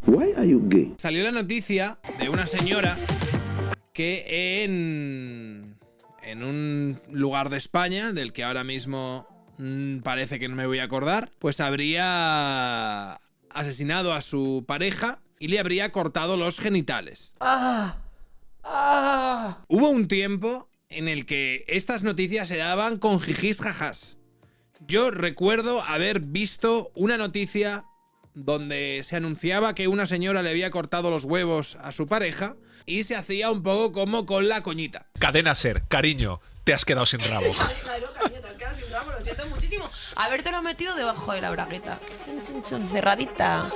Why are you gay? Salió la noticia de una señora que en un lugar de España, del que ahora mismo parece que no me voy a acordar, pues habría asesinado a su pareja y le habría cortado los genitales. Hubo un tiempo en el que estas noticias se daban con jijís jajás. Yo recuerdo haber visto una noticia donde se anunciaba que una señora le había cortado los huevos a su pareja y se hacía un poco como con la coñita. Cadena Ser, cariño, te has quedado sin rabo. Claro, cariño, te has quedado sin rabo, lo siento muchísimo. Habértelo metido debajo de la bragueta. Chun, chun, chun, cerradita.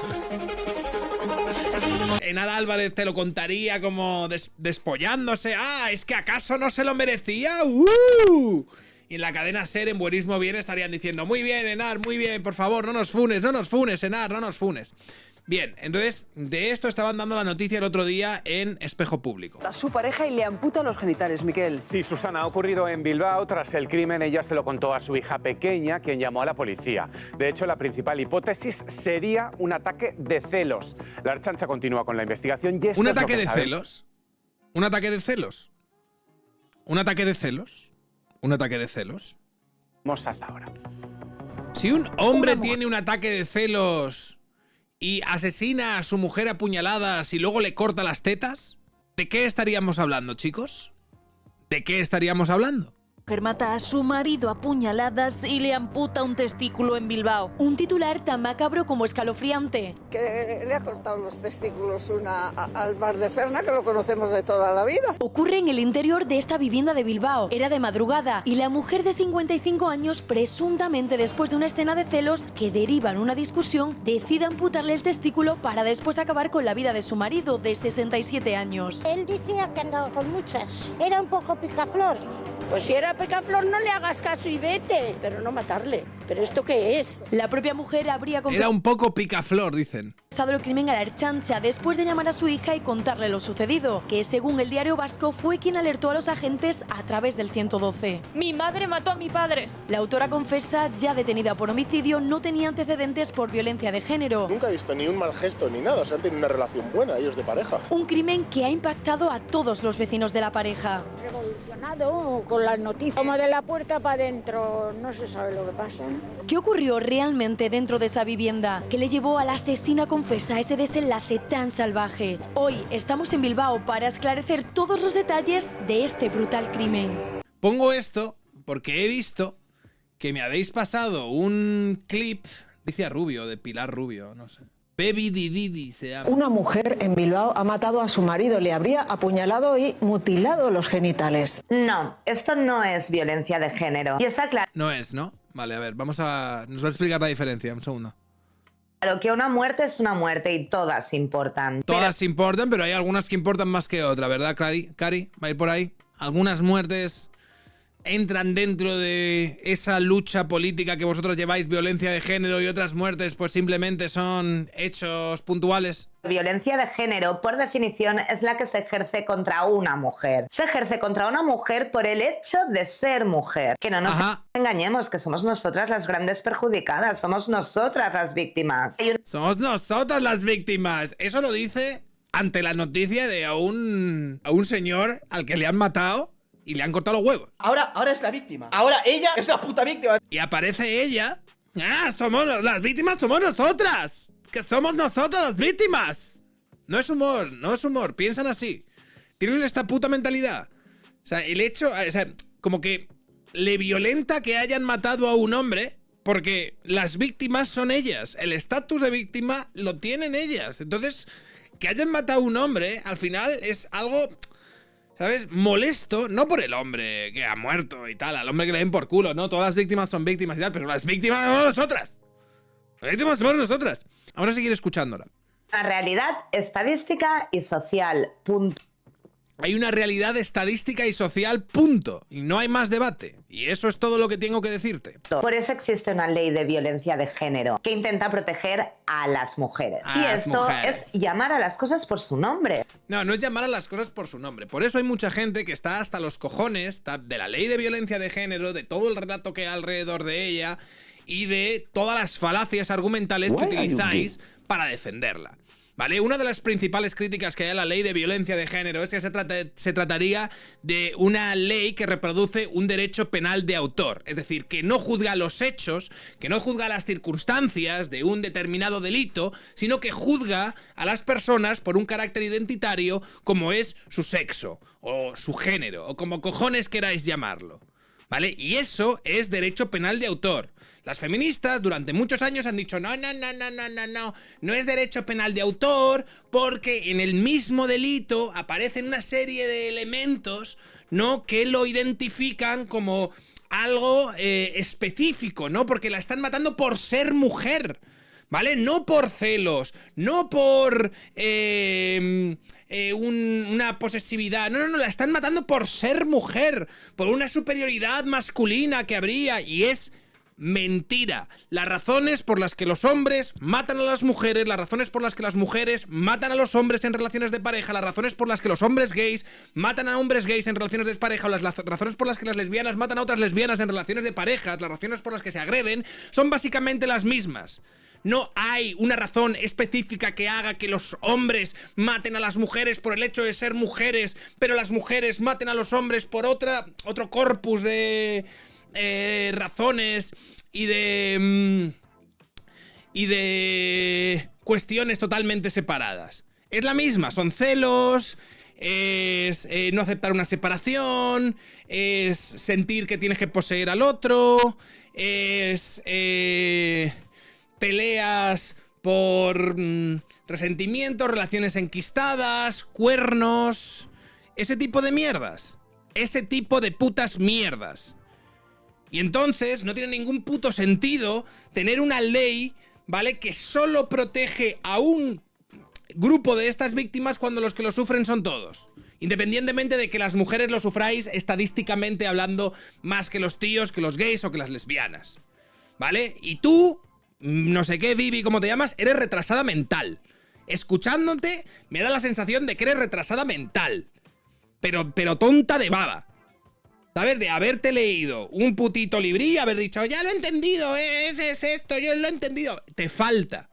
Enar Álvarez te lo contaría como despollándose. ¡Ah! ¿Es que acaso no se lo merecía? Y en la cadena Ser, en Buenismo Bien, estarían diciendo: muy bien, Enar, muy bien, por favor, no nos funes, Enar, no nos funes. Bien, entonces, de esto estaban dando la noticia el otro día en Espejo Público. A su pareja y le amputa los genitales, Miquel. Sí, Susana, ha ocurrido en Bilbao. Tras el crimen, ella se lo contó a su hija pequeña, quien llamó a la policía. De hecho, la principal hipótesis sería un ataque de celos. La Ertzaintza continúa con la investigación y esto ¿Un es lo ataque que de sabe. celos? ¿Un ataque de celos? ¿Un ataque de celos? ¿Un ataque de celos? Vamos hasta ahora. Si un hombre tiene un ataque de celos y asesina a su mujer a puñaladas y luego le corta las tetas, ¿de qué estaríamos hablando, chicos? ¿De qué estaríamos hablando? Mujer mata a su marido a puñaladas y le amputa un testículo en Bilbao. Un titular tan macabro como escalofriante. Que le ha cortado los testículos al bar de Ferna, que lo conocemos de toda la vida. Ocurre en el interior de esta vivienda de Bilbao. Era de madrugada y la mujer de 55 años, presuntamente después de una escena de celos que deriva en una discusión, decide amputarle el testículo para después acabar con la vida de su marido de 67 años. Él decía que andaba con muchas. Era un poco picaflor. Pues si era picaflor, no le hagas caso y vete, pero no matarle. ¿Pero esto qué es? La propia mujer habría Era un poco picaflor, dicen. confesado el crimen a la Ertzaintza después de llamar a su hija y contarle lo sucedido, que según el Diario Vasco fue quien alertó a los agentes a través del 112. Mi madre mató a mi padre. La autora confesa, ya detenida por homicidio, no tenía antecedentes por violencia de género. Nunca he visto ni un mal gesto ni nada, o sea, han tenido una relación buena ellos de pareja. Un crimen que ha impactado a todos los vecinos de la pareja. Revolucionado con las noticias. Como de la puerta para adentro, no se sabe lo que pasa. ¿Qué ocurrió realmente dentro de esa vivienda que le llevó a la asesina confesa a ese desenlace tan salvaje? Hoy estamos en Bilbao para esclarecer todos los detalles de este brutal crimen. Pongo esto porque he visto que me habéis pasado un clip, dice a Rubio, de Pilar Rubio, no sé. Baby Didi se llama. Una mujer en Bilbao ha matado a su marido, le habría apuñalado y mutilado los genitales. No, esto no es violencia de género. Y está claro. No es, ¿no? Vale, a ver, nos va a explicar la diferencia, un segundo. Claro que una muerte es una muerte y todas importan. Todas importan, pero hay algunas que importan más que otras, ¿verdad, Cari? Cari, va a ir por ahí. Algunas muertes entran dentro de esa lucha política que vosotros lleváis, violencia de género, y otras muertes pues simplemente son hechos puntuales. Violencia de género, por definición, es la que se ejerce contra una mujer. Se ejerce contra una mujer por el hecho de ser mujer. Que no nos engañemos, que somos nosotras las grandes perjudicadas, somos nosotras las víctimas. Somos nosotras las víctimas. Eso lo dice ante la noticia de a un señor al que le han matado y le han cortado los huevos. Ahora es la víctima. Ahora ella es la puta víctima. Y aparece ella. Las víctimas somos nosotras. Que somos nosotras las víctimas. No es humor, piensan así. Tienen esta puta mentalidad. O sea, el hecho, como que le violenta que hayan matado a un hombre porque las víctimas son ellas. El estatus de víctima lo tienen ellas. Entonces, que hayan matado a un hombre, al final es algo, ¿sabes? Molesto, no por el hombre que ha muerto y tal, al hombre que le den por culo, ¿no? Todas las víctimas son víctimas y tal, pero las víctimas somos nosotras. Las víctimas somos nosotras. Vamos a seguir escuchándola. Una realidad estadística y social, punto. Hay una realidad estadística y social, punto. Y no hay más debate. Y eso es todo lo que tengo que decirte. Por eso existe una ley de violencia de género que intenta proteger a las mujeres. Y esto es llamar a las cosas por su nombre. No, no es llamar a las cosas por su nombre. Por eso hay mucha gente que está hasta los cojones de la ley de violencia de género, de todo el relato que hay alrededor de ella, y de todas las falacias argumentales que utilizáis para defenderla. ¿Vale? Una de las principales críticas que hay a la ley de violencia de género es que se trataría de una ley que reproduce un derecho penal de autor. Es decir, que no juzga los hechos, que no juzga las circunstancias de un determinado delito, sino que juzga a las personas por un carácter identitario como es su sexo, o su género, o como cojones queráis llamarlo. ¿Vale? Y eso es derecho penal de autor. Las feministas durante muchos años han dicho no es derecho penal de autor porque en el mismo delito aparecen una serie de elementos, ¿no?, que lo identifican como algo específico, ¿no? Porque la están matando por ser mujer, ¿vale? No por celos, no por una posesividad. No, la están matando por ser mujer, por una superioridad masculina que habría, y es mentira. Las razones por las que los hombres matan a las mujeres, las razones por las que las mujeres matan a los hombres en relaciones de pareja, las razones por las que los hombres gays matan a hombres gays en relaciones de pareja, o las razones por las que las lesbianas matan a otras lesbianas en relaciones de parejas, las razones por las que se agreden, son básicamente las mismas. No hay una razón específica que haga que los hombres maten a las mujeres por el hecho de ser mujeres, pero las mujeres maten a los hombres por otro corpus de razones y de cuestiones totalmente separadas. Es la misma, son celos, es no aceptar una separación, es sentir que tienes que poseer al otro, es peleas por resentimientos, relaciones enquistadas, cuernos, ese tipo de mierdas, ese tipo de putas mierdas. Y entonces no tiene ningún puto sentido tener una ley, ¿vale?, que solo protege a un grupo de estas víctimas cuando los que lo sufren son todos. Independientemente de que las mujeres lo sufráis estadísticamente hablando más que los tíos, que los gays o que las lesbianas, ¿vale? Y tú, no sé qué, Vivi, ¿cómo te llamas? Eres retrasada mental. Escuchándote me da la sensación de que eres retrasada mental. Pero tonta de baba. ¿Sabes? De haberte leído un putito librí y haber dicho, ya lo he entendido, ese es esto, yo lo he entendido. Te falta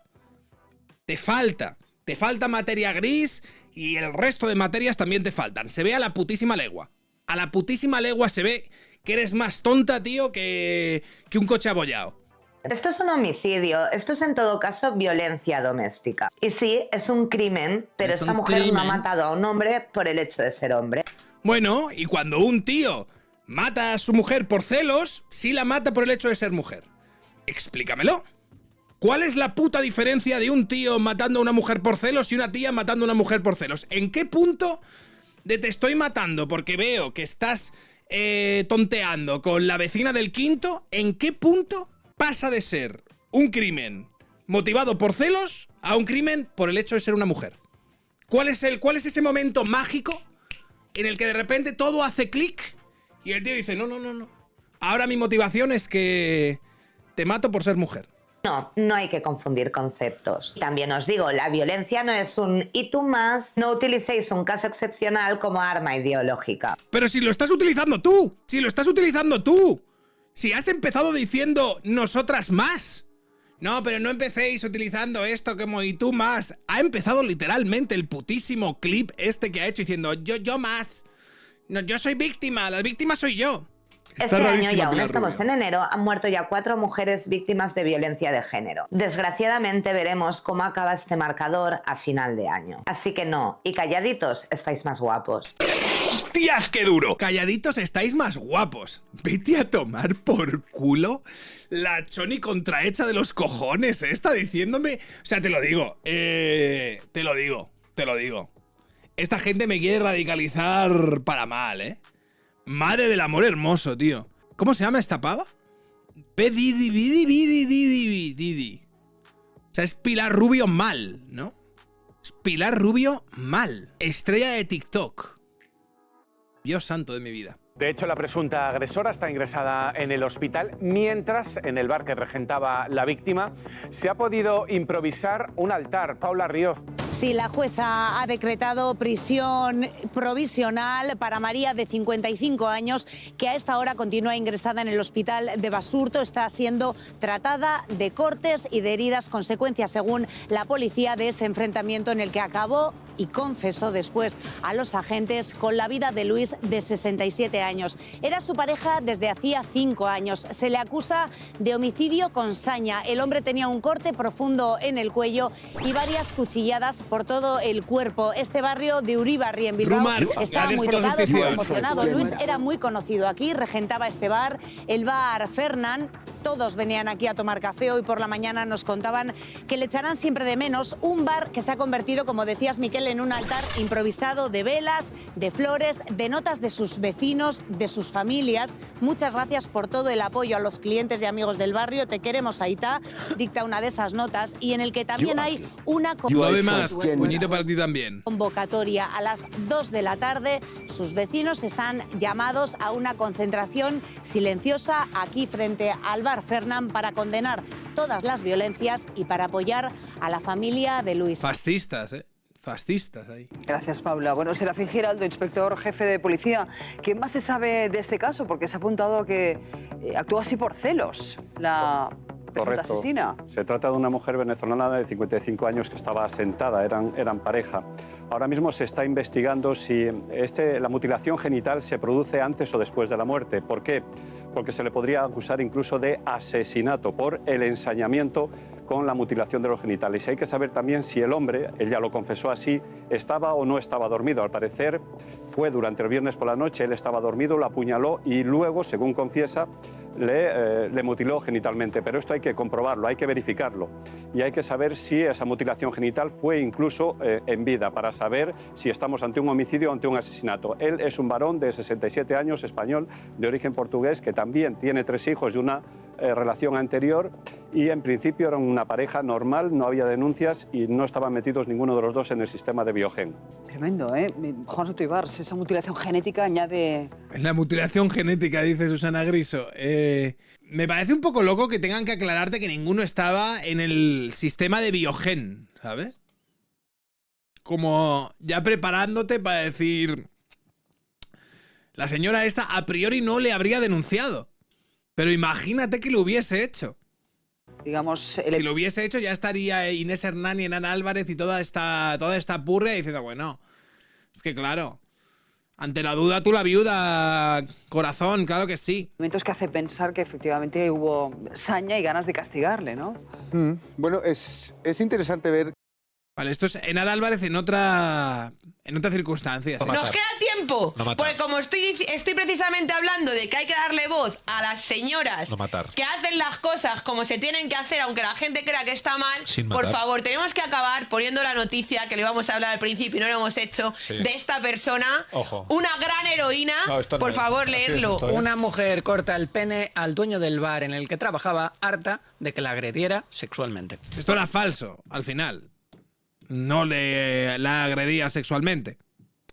materia gris y el resto de materias también te faltan. Se ve a la putísima legua. A la putísima legua se ve que eres más tonta, tío, que un coche abollado. Esto es un homicidio, esto es en todo caso violencia doméstica. Y sí, es un crimen, pero esta mujer no ha matado a un hombre por el hecho de ser hombre. Bueno, y cuando un tío mata a su mujer por celos, sí la mata por el hecho de ser mujer. Explícamelo. ¿Cuál es la puta diferencia de un tío matando a una mujer por celos y una tía matando a una mujer por celos? ¿En qué punto de te estoy matando porque veo que estás tonteando con la vecina del quinto? ¿En qué punto pasa de ser un crimen motivado por celos a un crimen por el hecho de ser una mujer? ¿Cuál es ese momento mágico en el que de repente todo hace clic y el tío dice, no, ahora mi motivación es que te mato por ser mujer? No hay que confundir conceptos. También os digo, la violencia no es un y tú más, no utilicéis un caso excepcional como arma ideológica. Pero si lo estás utilizando tú, si has empezado diciendo nosotras más. No, pero no empecéis utilizando esto como y tú más. Ha empezado literalmente el putísimo clip este que ha hecho diciendo yo más. No, yo soy víctima, la víctima soy yo. Este año, y aún estamos en enero, han muerto ya 4 mujeres víctimas de violencia de género. Desgraciadamente veremos cómo acaba este marcador a final de año. Así que no, y calladitos estáis más guapos. ¡Hostias, qué duro! Calladitos estáis más guapos. Vete a tomar por culo la choni contrahecha de los cojones esta diciéndome... O sea, te lo digo. Esta gente me quiere radicalizar para mal, ¿eh? Madre del amor hermoso, tío. ¿Cómo se llama esta pava? Didi. O sea, es Pilar Rubio mal, ¿no? Es Pilar Rubio mal. Estrella de TikTok. Dios santo de mi vida. De hecho, la presunta agresora está ingresada en el hospital, mientras en el bar que regentaba la víctima se ha podido improvisar un altar. Paula Ríoz. Sí, la jueza ha decretado prisión provisional para María, de 55 años, que a esta hora continúa ingresada en el hospital de Basurto. Está siendo tratada de cortes y de heridas, consecuencias, según la policía, de ese enfrentamiento en el que acabó y confesó después a los agentes con la vida de Luis, de 67 años. Era su pareja desde hacía 5 años. Se le acusa de homicidio con saña. El hombre tenía un corte profundo en el cuello y varias cuchilladas por todo el cuerpo. Este barrio de Uribarri, en Bilbao, estaba muy tocado, muy emocionado. Luis era muy conocido aquí, regentaba este bar, el bar Fernán. Todos venían aquí a tomar café. Hoy por la mañana nos contaban que le echarán siempre de menos un bar que se ha convertido, como decías, Miquel, en un altar improvisado de velas, de flores, de notas de sus vecinos, de sus familias. Muchas gracias por todo el apoyo a los clientes y amigos del barrio. Te queremos, Aitá. Dicta una de esas notas, y en el que también hay una puñito para ti también. Convocatoria a las 2 de la tarde. Sus vecinos están llamados a una concentración silenciosa aquí frente al bar Fernán para condenar todas las violencias y para apoyar a la familia de Luis. Fascistas, ¿eh? Fascistas ahí. Gracias, Paula. Bueno, Serafín Giraldo, inspector jefe de policía. ¿Qué más se sabe de este caso? Porque se ha apuntado que actuó así por celos la presunta asesina. Se trata de una mujer venezolana de 55 años que estaba asentada, eran pareja. Ahora mismo se está investigando si la mutilación genital se produce antes o después de la muerte. ¿Por qué? Porque se le podría acusar incluso de asesinato por el ensañamiento con la mutilación de los genitales. Y hay que saber también si el hombre, él ya lo confesó así, estaba o no estaba dormido. Al parecer fue durante el viernes por la noche, él estaba dormido, lo apuñaló y luego, según confiesa, le mutiló genitalmente. Pero esto hay que comprobarlo, hay que verificarlo. Y hay que saber si esa mutilación genital fue incluso en vida, para saber si estamos ante un homicidio o ante un asesinato. Él es un varón de 67 años, español, de origen portugués, que también tiene 3 hijos y una relación anterior, y en principio eran una pareja normal, no había denuncias y no estaban metidos ninguno de los dos en el sistema de Biogen. Tremendo, ¿eh? Juan Soto Ibars, esa mutilación genética añade... La mutilación genética, dice Susana Griso. Me parece un poco loco que tengan que aclararte que ninguno estaba en el sistema de Biogen, ¿sabes? Como ya preparándote para decir... La señora esta a priori no le habría denunciado. Pero imagínate que lo hubiese hecho. Digamos, si lo hubiese hecho, ya estaría Inés Hernán y Ana Álvarez y toda esta purria diciendo, bueno, es que claro, ante la duda tú la viuda, corazón, claro que sí. Momentos que hace pensar que efectivamente hubo saña y ganas de castigarle, ¿no? Bueno, es interesante ver... Vale, esto es Ana Álvarez en otra circunstancia. ¿Sí? Nos queda tiempo, porque como estoy precisamente hablando de que hay que darle voz a las señoras que hacen las cosas como se tienen que hacer, aunque la gente crea que está mal, por favor, tenemos que acabar poniendo la noticia que le íbamos a hablar al principio y no lo hemos hecho, de esta persona, una gran heroína, por favor, leerlo. Una mujer corta el pene al dueño del bar en el que trabajaba, harta de que la agrediera sexualmente. Esto era falso, al final. No la agredía sexualmente.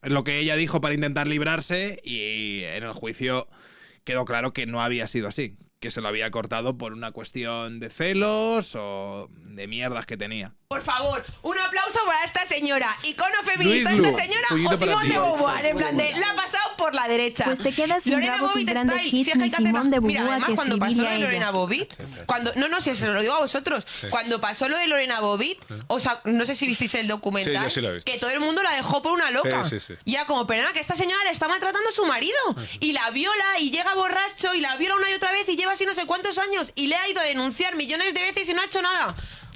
Es lo que ella dijo para intentar librarse, y en el juicio quedó claro que no había sido así. Que se lo había cortado por una cuestión de celos o de mierdas que tenía. Por favor, un aplauso para esta señora. Icono feminista, esta señora, o Simone de Beauvoir, en plan de, la ha pasado por la derecha. Pues te quedas sin Lorena Bobbitt está ahí. Si es que hay que hacer mira, además, cuando pasó lo de Lorena Bobbitt, si se lo digo a vosotros, cuando pasó lo de Lorena Bobbitt, o sea, no sé si visteis el documental, yo sí lo he visto. que todo el mundo la dejó por una loca. Sí. Y ya como, perdona, que esta señora le está maltratando a su marido, y la viola, y llega borracho, y la viola una y otra vez, y lleva así no sé cuántos años, y le ha ido a denunciar millones de veces y no ha hecho nada.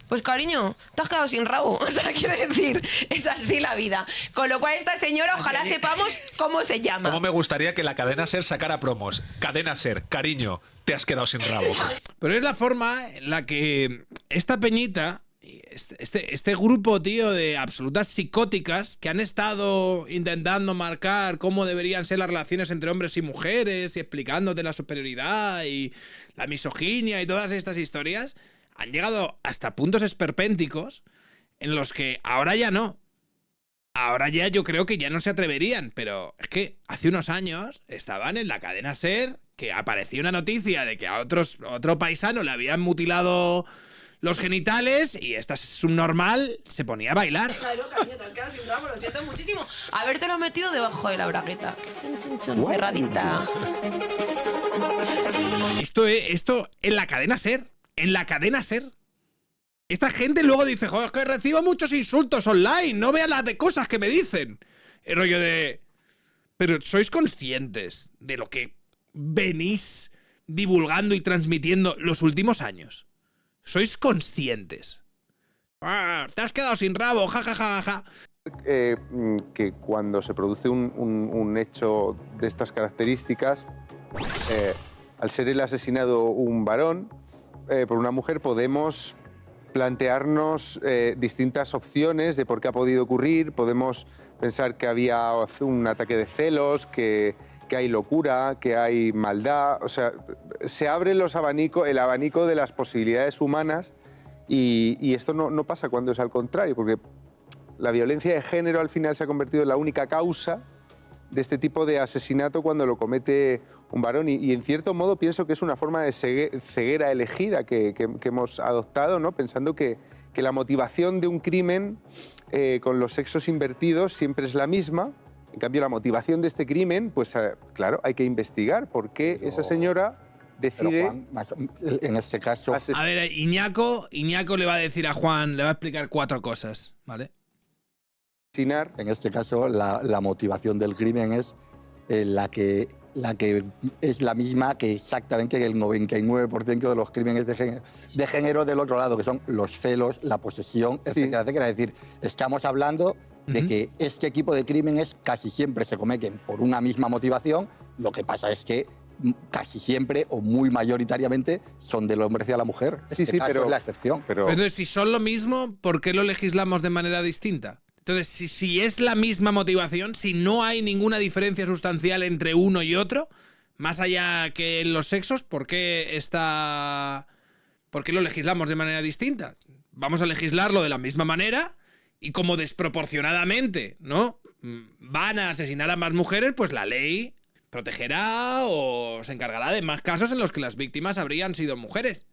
Pues cariño, te has quedado sin rabo. O sea, quiero decir, es así la vida. Con lo cual esta señora, ojalá sepamos cómo se llama. Cómo me gustaría que la cadena SER sacara promos. Cadena SER, cariño, te has quedado sin rabo. Pero es la forma en la que esta peñita, este grupo, tío, de absolutas psicóticas que han estado intentando marcar cómo deberían ser las relaciones entre hombres y mujeres y explicándote la superioridad y la misoginia y todas estas historias, han llegado hasta puntos esperpénticos en los que ahora ya no. Ahora ya yo creo que ya no se atreverían, pero es que hace unos años estaban en la cadena SER que apareció una noticia de que a otro paisano le habían mutilado los genitales y esta subnormal se ponía a bailar. Claro, cariño, te has quedado sin rabo, lo siento muchísimo. Habértelo metido debajo de la bragueta. Cerradita. Esto en la cadena SER. En la cadena SER. Esta gente luego dice, joder, es que recibo muchos insultos online, no vean las de cosas que me dicen. El rollo de... Pero ¿sois conscientes de lo que venís divulgando y transmitiendo los últimos años? ¿Sois conscientes? Ah, te has quedado sin rabo, jajajaja. Que cuando se produce un hecho de estas características, al ser el asesinado un varón por una mujer, podemos plantearnos distintas opciones de por qué ha podido ocurrir. Podemos pensar que había un ataque de celos, que hay locura, que hay maldad. O sea, se abre el abanico de las posibilidades humanas y esto no pasa cuando es al contrario, porque la violencia de género al final se ha convertido en la única causa de este tipo de asesinato cuando lo comete un varón y en cierto modo pienso que es una forma de ceguera elegida que hemos adoptado, ¿no? Pensando que la motivación de un crimen con los sexos invertidos siempre es la misma. En cambio, la motivación de este crimen, pues claro, hay que investigar por qué esa señora decide... Juan, en este caso... A ver, Iñaco le va a decir a Juan, le va a explicar 4 cosas, ¿vale? En este caso, la motivación del crimen es la que es la misma que exactamente el 99% de los crímenes de género del otro lado, que son los celos, la posesión, etcétera, etcétera. Es decir, estamos hablando de que este tipo de crímenes casi siempre se cometen por una misma motivación. Lo que pasa es que casi siempre o muy mayoritariamente son del hombre hacia la mujer. Pero es la excepción. Pero entonces, si son lo mismo, ¿por qué lo legislamos de manera distinta? Entonces, si es la misma motivación, si no hay ninguna diferencia sustancial entre uno y otro, más allá que en los sexos, ¿por qué lo legislamos de manera distinta? Vamos a legislarlo de la misma manera y como desproporcionadamente, ¿no?, van a asesinar a más mujeres, pues la ley protegerá o se encargará de más casos en los que las víctimas habrían sido mujeres.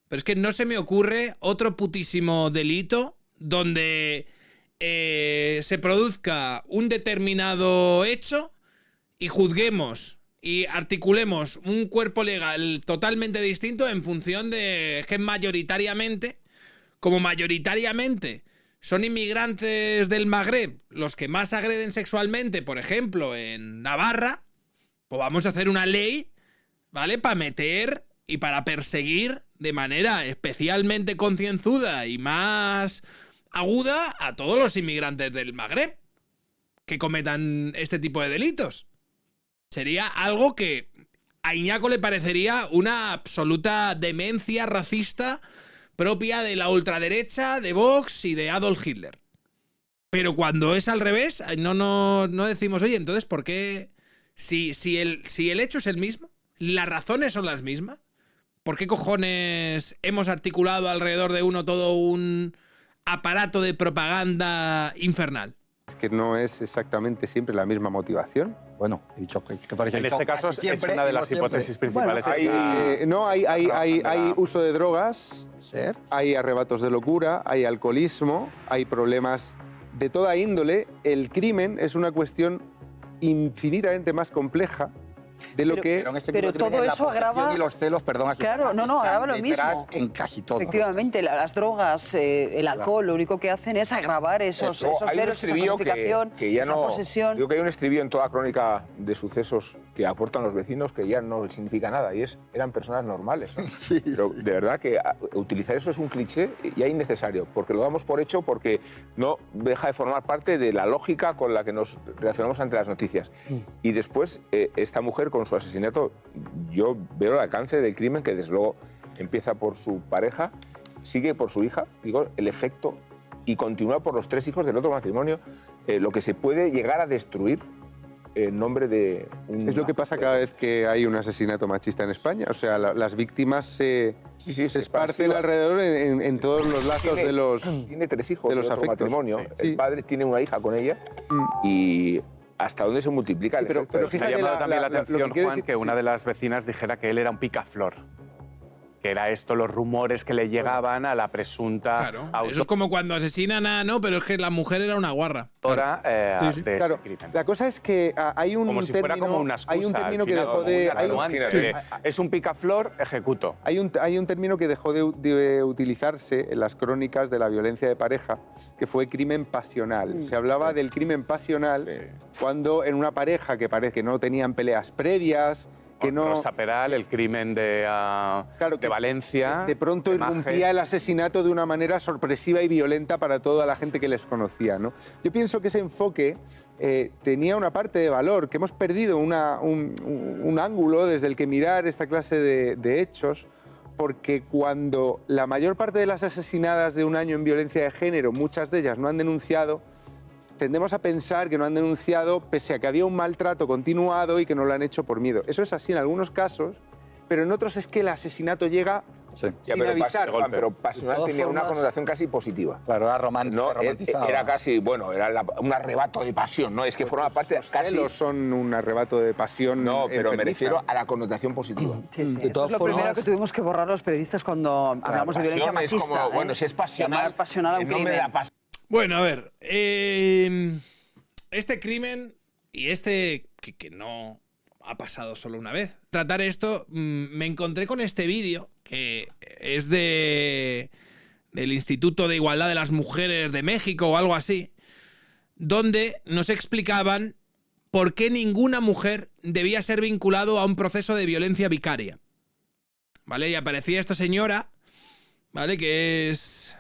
Pero es que no se me ocurre otro putísimo delito donde se produzca un determinado hecho y juzguemos y articulemos un cuerpo legal totalmente distinto en función de que mayoritariamente son inmigrantes del Magreb los que más agreden sexualmente, por ejemplo, en Navarra, pues vamos a hacer una ley, ¿vale?, para meter y para perseguir de manera especialmente concienzuda y más aguda a todos los inmigrantes del Magreb que cometan este tipo de delitos. Sería algo que a Iñaco le parecería una absoluta demencia racista propia de la ultraderecha, de Vox y de Adolf Hitler. Pero cuando es al revés, no decimos, oye, entonces, ¿por qué? Si el hecho es el mismo, las razones son las mismas, ¿por qué cojones hemos articulado alrededor de uno todo un aparato de propaganda infernal? Es que no es exactamente siempre la misma motivación. Bueno, he dicho que parece en este caso es una de las hipótesis principales. Bueno, hay uso de drogas, hay arrebatos de locura, hay alcoholismo, hay problemas de toda índole. El crimen es una cuestión infinitamente más compleja de lo que... Pero todo eso agrava... Y los celos, perdón, claro, agrava lo mismo. En casi todo. Efectivamente, las drogas, el alcohol, lo único que hacen es agravar esos celos, esa clasificación, esa posesión. Digo que hay un estribillo en toda crónica de sucesos que aportan los vecinos que ya no significa nada, y eran personas normales, ¿no? Pero de verdad que utilizar eso es un cliché ya innecesario, porque lo damos por hecho, porque no deja de formar parte de la lógica con la que nos relacionamos ante las noticias. Y después, esta mujer con su asesinato, yo veo el alcance del crimen, que desde luego empieza por su pareja, sigue por su hija, digo, el efecto, y continúa por los 3 hijos del otro matrimonio, lo que se puede llegar a destruir en nombre de un... Es lo que pasa cada vez que hay un asesinato machista en España. O sea, las víctimas se esparcen alrededor en todos los lazos de los Tiene 3 hijos de los otro afectos. matrimonio. Sí. El padre tiene una hija con ella y hasta dónde se multiplica el efecto. Pero fíjate, me ha llamado también la atención, Juan, que una de las vecinas dijera que él era un picaflor. Que era esto, los rumores que le llegaban a la presunta... Claro, eso es como cuando asesinan a... No, pero es que la mujer era una guarra. Claro. Claro, la cosa es que hay un como si término, fuera como una excusa, hay un término al que final, dejó como de... un atenuante. Es un picaflor, ejecuto. Hay un término que dejó de utilizarse en las crónicas de la violencia de pareja, que fue crimen pasional. Se hablaba del crimen pasional cuando en una pareja que parece que no tenían peleas previas, que no... Rosa Peral, el crimen de Valencia. De pronto irrumpía el asesinato de una manera sorpresiva y violenta para toda la gente que les conocía, ¿no? Yo pienso que ese enfoque tenía una parte de valor, que hemos perdido un ángulo desde el que mirar esta clase de hechos, porque cuando la mayor parte de las asesinadas de un año en violencia de género, muchas de ellas no han denunciado, tendemos a pensar que no han denunciado pese a que había un maltrato continuado y que no lo han hecho por miedo. Eso es así en algunos casos, pero en otros es que el asesinato llega sin avisar. Pero pasional tenía una connotación casi positiva. Claro, era romántico. Era casi, bueno, era un arrebato de pasión, ¿no? Es que forma parte casi... Los son un arrebato de pasión. No, pero enfermiza. me refiero a la connotación positiva. Sí, sí. Esto es lo primero que tuvimos que borrar los periodistas cuando hablamos de violencia machista. Es como, bueno, si es pasional, llamar pasional a un crimen. Bueno, a ver, este crimen y este que no ha pasado solo una vez. Tratar esto, me encontré con este vídeo que es del Instituto de Igualdad de las Mujeres de México o algo así, donde nos explicaban por qué ninguna mujer debía ser vinculado a un proceso de violencia vicaria. ¿Vale? Y aparecía esta señora, ¿vale? Que es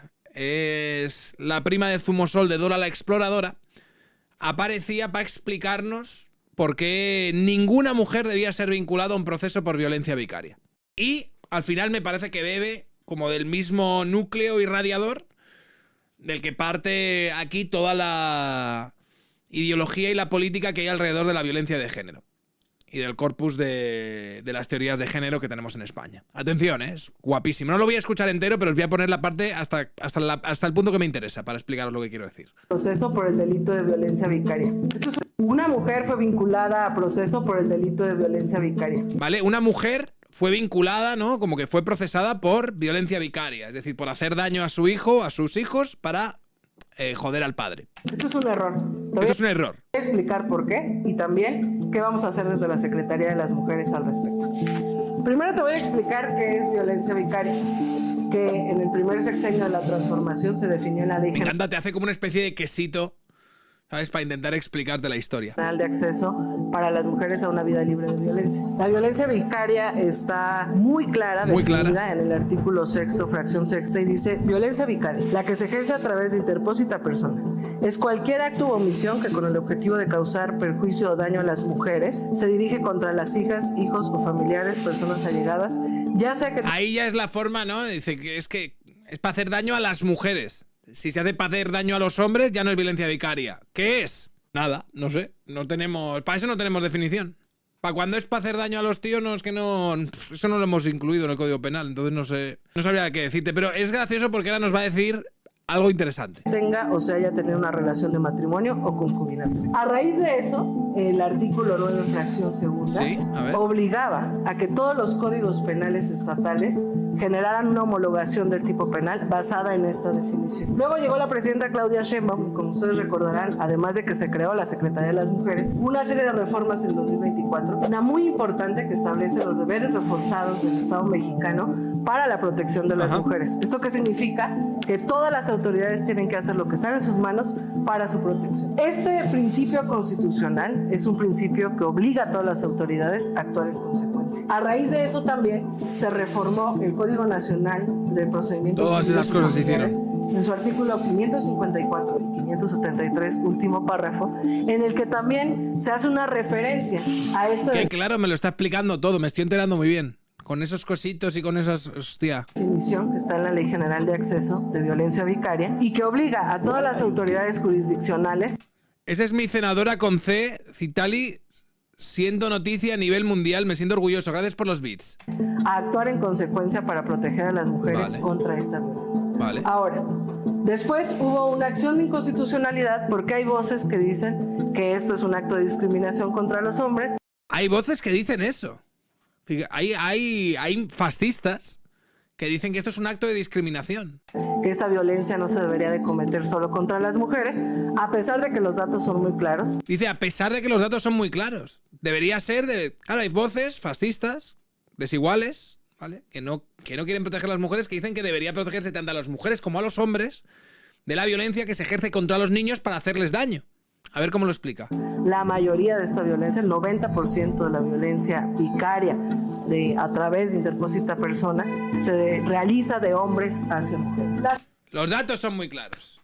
la prima de Zumosol de Dora la Exploradora. Aparecía para explicarnos por qué ninguna mujer debía ser vinculada a un proceso por violencia vicaria. Y al final me parece que bebe como del mismo núcleo irradiador del que parte aquí toda la ideología y la política que hay alrededor de la violencia de género y del corpus de las teorías de género que tenemos en España. Atención, es guapísimo. No lo voy a escuchar entero, pero os voy a poner la parte hasta el punto que me interesa para explicaros lo que quiero decir. Proceso por el delito de violencia vicaria. Una mujer fue vinculada a proceso por el delito de violencia vicaria. Vale, una mujer fue vinculada, ¿no? Como que fue procesada por violencia vicaria, es decir, por hacer daño a su hijo, a sus hijos, para joder al padre. Esto es un error. Esto es un error. Voy a explicar por qué y también qué vamos a hacer desde la Secretaría de las Mujeres al respecto. Primero te voy a explicar qué es violencia vicaria, que en el primer sexenio de la transformación se definió en la ley. Me encanta, te hace como una especie de quesito, ¿sabes? Para intentar explicarte la historia. De acceso para las mujeres a una vida libre de violencia. La violencia vicaria está muy clara, definida en el artículo 6º, fracción 6ª, y dice: violencia vicaria, la que se ejerce a través de interpósita persona, es cualquier acto u omisión que con el objetivo de causar perjuicio o daño a las mujeres se dirige contra las hijas, hijos o familiares, personas allegadas, ya sea que... Ahí ya es la forma, ¿no? Dice que es para hacer daño a las mujeres. Si se hace para hacer daño a los hombres, ya no es violencia vicaria. ¿Qué es? Nada, no sé. No tenemos... Para eso no tenemos definición. Para cuando es para hacer daño a los tíos, no, es que no... Eso no lo hemos incluido en el Código Penal, entonces no sé... No sabría qué decirte, pero es gracioso porque ahora nos va a decir algo interesante. Tenga o se haya tenido una relación de matrimonio o concubinato. A raíz de eso, el artículo 9, fracción 2ª, obligaba a que todos los códigos penales estatales generaran una homologación del tipo penal basada en esta definición. Luego llegó la presidenta Claudia Sheinbaum, como ustedes recordarán, además de que se creó la Secretaría de las Mujeres, una serie de reformas en 2024, una muy importante que establece los deberes reforzados del Estado mexicano para la protección de las mujeres. ¿Esto qué significa? Que todas las autoridades tienen que hacer lo que está en sus manos para su protección. Este principio constitucional es un principio que obliga a todas las autoridades a actuar en consecuencia. A raíz de eso también se reformó el Código Nacional de Procedimientos Todas esas cosas se hicieron. En su artículo 554 y 573, último párrafo, en el que también se hace una referencia a esto. Que claro, me lo está explicando todo, me estoy enterando muy bien. Con esos cositos y con esas... Hostia. Definición que está en la Ley General de Acceso de Violencia Vicaria y que obliga a todas las autoridades jurisdiccionales. Esa es mi senadora con C, Citali, siendo noticia a nivel mundial. Me siento orgulloso. Gracias por los bits. A actuar en consecuencia para proteger a las mujeres contra esta violencia. Vale. Ahora, después hubo una acción de inconstitucionalidad porque hay voces que dicen que esto es un acto de discriminación contra los hombres. Hay voces que dicen eso. Hay fascistas que dicen que esto es un acto de discriminación. Que esta violencia no se debería de cometer solo contra las mujeres, a pesar de que los datos son muy claros. Dice, a pesar de que los datos son muy claros. Debería ser de... Claro, hay voces fascistas, desiguales, ¿vale? Que no quieren proteger a las mujeres, que dicen que debería protegerse tanto a las mujeres como a los hombres de la violencia que se ejerce contra los niños para hacerles daño. A ver cómo lo explica. La mayoría de esta violencia, el 90% de la violencia vicaria a través de interpósita persona, se realiza de hombres hacia mujeres. Los datos son muy claros.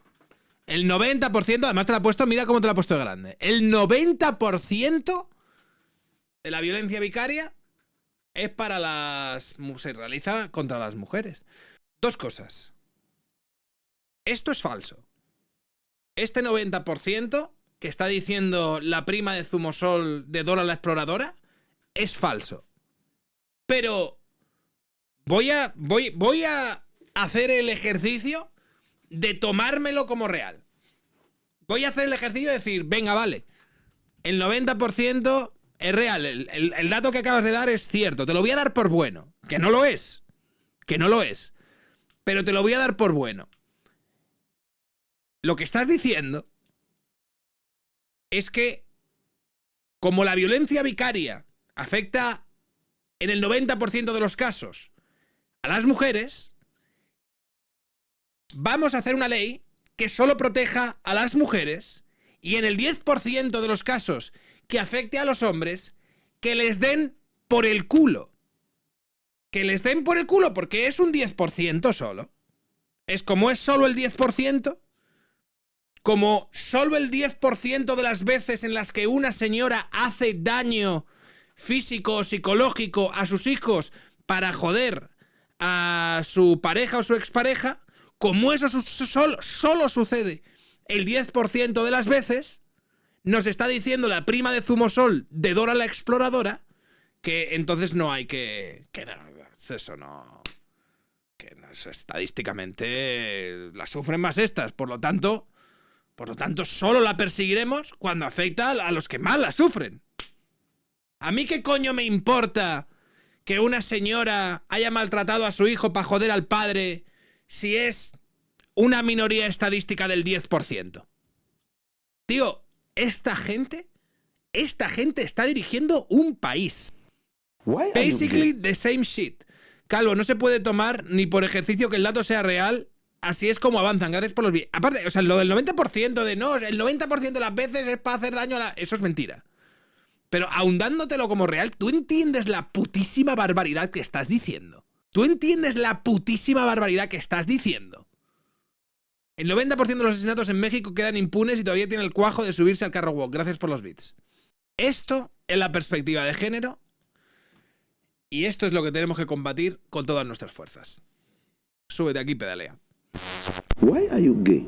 El 90%, además te la he puesto, mira cómo te la he puesto de grande. El 90% de la violencia vicaria es se realiza contra las mujeres. Dos cosas. Esto es falso. Este 90% que está diciendo la prima de Zumosol de Dora la Exploradora es falso. Pero voy a hacer el ejercicio de tomármelo como real. Voy a hacer el ejercicio de decir, venga, vale, el 90% es real, el dato que acabas de dar es cierto, te lo voy a dar por bueno, que no lo es, pero te lo voy a dar por bueno. Lo que estás diciendo es que como la violencia vicaria afecta en el 90% de los casos a las mujeres, vamos a hacer una ley que solo proteja a las mujeres y en el 10% de los casos que afecte a los hombres, que les den por el culo. Que les den por el culo porque es un 10% solo. Es como es solo el 10%, como solo el 10% de las veces en las que una señora hace daño físico o psicológico a sus hijos para joder a su pareja o su expareja, como eso solo sucede el 10% de las veces, nos está diciendo la prima de Zumosol de Dora la Exploradora que entonces no hay que eso no... que estadísticamente las sufren más estas, por lo tanto solo la perseguiremos cuando afecta a los que más la sufren. ¿A mí qué coño me importa que una señora haya maltratado a su hijo para joder al padre si es una minoría estadística del 10%? Tío, esta gente está dirigiendo un país. Basically the same shit. Calvo, no se puede tomar ni por ejercicio que el dato sea real. Así es como avanzan, gracias por los vídeos. Aparte, o sea, lo del 90% de no, el 90% de las veces es para hacer daño a la... Eso es mentira. Pero ahondándotelo como real, ¿tú entiendes la putísima barbaridad que estás diciendo? ¿Tú entiendes la putísima barbaridad que estás diciendo? El 90% de los asesinatos en México quedan impunes y todavía tiene el cuajo de subirse al carro woke. Gracias por los bits. Esto es la perspectiva de género y esto es lo que tenemos que combatir con todas nuestras fuerzas. Súbete aquí, pedalea. Why are you gay?